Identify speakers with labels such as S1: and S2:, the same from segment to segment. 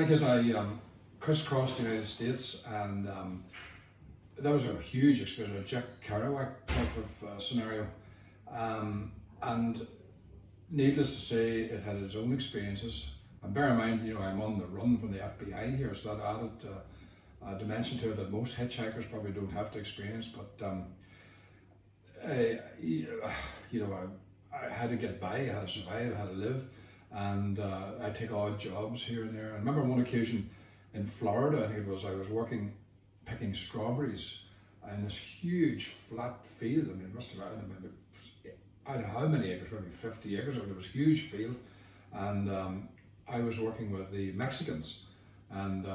S1: Because I crisscrossed the United States, and that was a huge experience, a Jack Kerouac type of scenario. And needless to say, it had its own experiences. And bear in mind, I'm on the run from the FBI here, so that added a dimension to it that most hitchhikers probably don't have to experience. But I had to get by, I had to survive, I had to live, and I take odd jobs here and there. I remember on one occasion in Florida, I think it was, I was working picking strawberries in this huge flat field. I mean, it must have, I don't know how many acres, maybe 50 acres, it was a huge field. And I was working with the Mexicans, and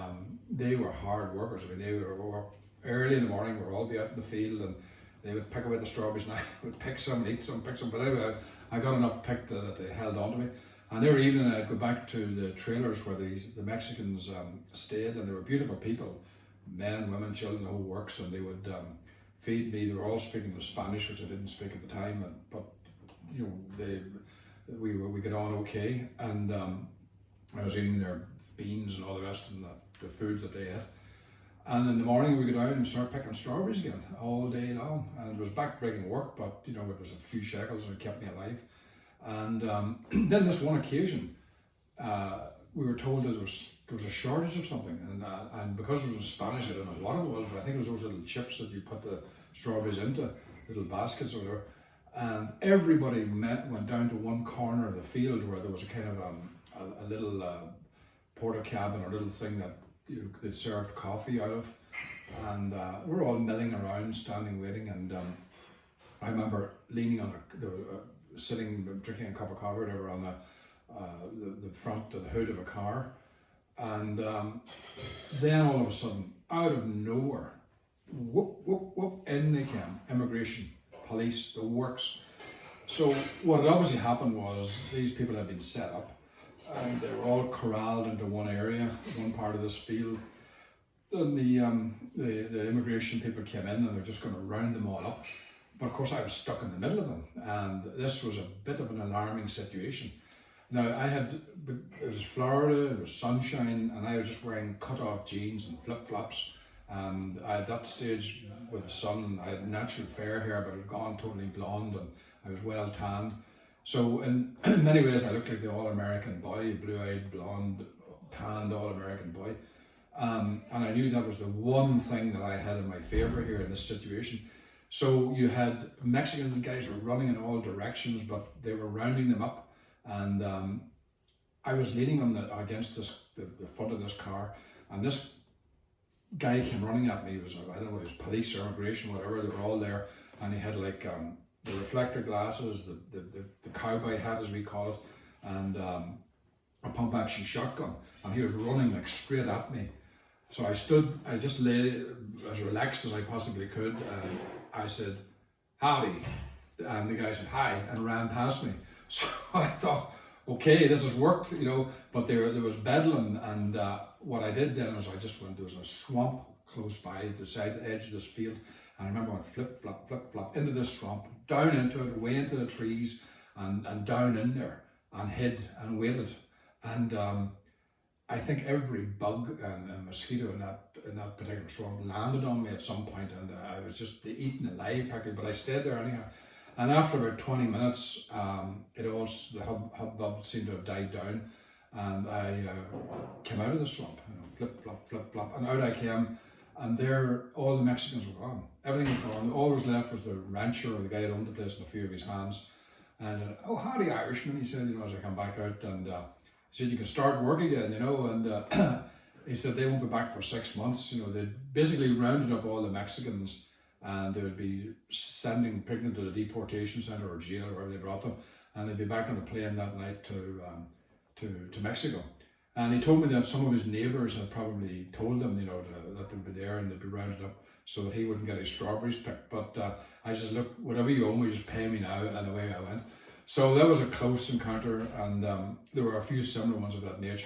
S1: they were hard workers. I mean, they would work early in the morning, we'd all be out in the field, and they would pick away the strawberries, and I would pick some, eat some, pick some. But anyway, I got enough picked that they held on to me. And every evening I'd go back to the trailers where the Mexicans stayed, and they were beautiful people, men, women, children, the whole works, and they would feed me. They were all speaking Spanish, which I didn't speak at the time, but we got on okay. And I was eating their beans and all the rest, and the foods that they ate. And in the morning we go down and start picking strawberries again all day long. And it was back-breaking work, but it was a few shekels and it kept me alive. And then this one occasion, we were told that there was a shortage of something, and because it was in Spanish, I don't know what it was, but I think it was those little chips that you put the strawberries into, little baskets or whatever. And everybody went down to one corner of the field where there was a kind of a little porta cabin or little thing that they'd served coffee out of, and we were all milling around, standing, waiting. And I remember leaning on sitting, drinking a cup of coffee or whatever on the front of the hood of a car, and then all of a sudden, out of nowhere, whoop, whoop, whoop, in they came, immigration, police, the works. So what had obviously happened was these people had been set up, and they were all corralled into one area, one part of this field. Then the immigration people came in, and they're just going to round them all up. But of course I was stuck in the middle of them, and this was a bit of an alarming situation. Now it was Florida, it was sunshine, and I was just wearing cut-off jeans and flip-flops. And at that stage with the sun, I had natural fair hair, but it had gone totally blonde, and I was well tanned. So in many ways I looked like the all-American boy, blue-eyed, blonde, tanned all-American boy. And I knew that was the one thing that I had in my favor here in this situation. So you had Mexican guys were running in all directions, but they were rounding them up. And I was leaning against the front of this car, and this guy came running at me. It was, I don't know, it was police or immigration, whatever. They were all there, and he had like the reflector glasses, the cowboy hat as we call it, and a pump action shotgun, and he was running like straight at me. So I just lay as relaxed as I possibly could, and I said, "Howdy," and the guy said, "Hi," and ran past me. So I thought, okay, this has worked, but there was bedlam. And what I did then was I just went, there was a swamp close by the edge of this field, and I remember I went flip, flop, flip, flop into this swamp, down into it, away into the trees, and down in there, and hid and waited. And I think every bug and mosquito in that particular swamp landed on me at some point, and I was just eaten alive practically, but I stayed there anyhow. And after about 20 minutes, the hubbub seemed to have died down, and I came out of the swamp, flip, flop, flip, flop, and out I came, and there all the Mexicans were gone. Everything was gone. All was left was the rancher, or the guy that owned the place, and a few of his hands. And "Oh, howdy, Irishman," he said, as I come back out, and he said, "You can start work again, and he said they won't be back for 6 months. They basically rounded up all the Mexicans, and they would be picking them to the deportation center or jail, or wherever they brought them, and they'd be back on a plane that night to Mexico." And he told me that some of his neighbors had probably told him, that they'd be there and they'd be rounded up so that he wouldn't get his strawberries picked. But I said, "Look, whatever you owe me, just pay me now," and away I went. So that was a close encounter, and there were a few similar ones of that nature.